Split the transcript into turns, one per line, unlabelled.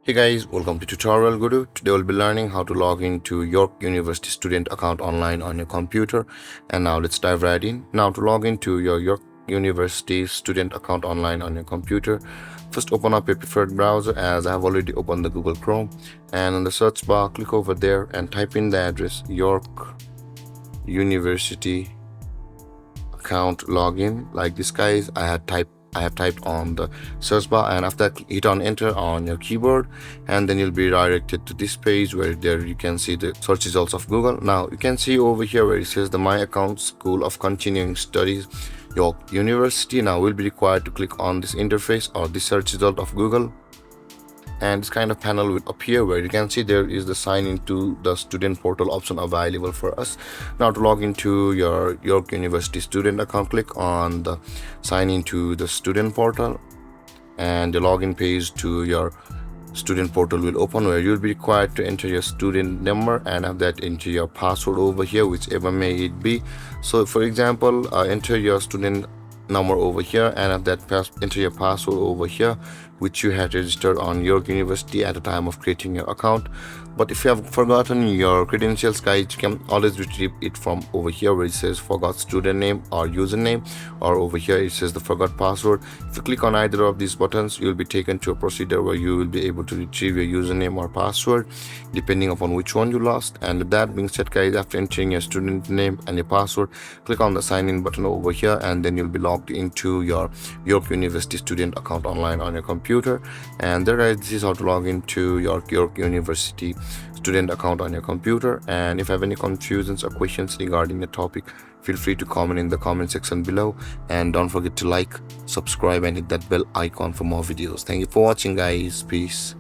Hey guys, welcome to TutorialGuru. Today we'll be learning how to log into York University student account online on your computer. And now let's dive right in. Now to log into your York University student account online on your computer, first open up your preferred browser, as I have already opened the Google Chrome. And in the search bar, click over there and type in the address York University account login. Like this, guys, I have typed on the search bar, and after that hit on enter on your keyboard, and then you'll be redirected to this page where there you can see the search results of Google. Now you can see over here where it says the My Account School of Continuing Studies York University. Now we'll be required to click on this interface or the search result of Google, and this kind of panel will appear where you can see there is the sign into the student portal option available for us. Now to log into your York University student account, click on the sign into the student portal, and the login page to your student portal will open, where you'll be required to enter your student number and have that enter your password over here, whichever may it be. So for example, enter your student number over here and have that enter your password over here, which you had registered on York University at the time of creating your account. But if you have forgotten your credentials, guys, you can always retrieve it from over here where it says forgot student name or username, or over here it says the forgot password. If you click on either of these buttons, you'll be taken to a procedure where you will be able to retrieve your username or password depending upon which one you lost. And with that being said, guys, after entering your student name and your password, click on the sign in button over here, and then you'll be logged into your York University student account online on your computer. And there, guys, this is how to log into your York University student account on your computer. And if you have any confusions or questions regarding the topic, feel free to comment in the comment section below, and don't forget to like, subscribe, and hit that bell icon for more videos. Thank you for watching, guys. Peace.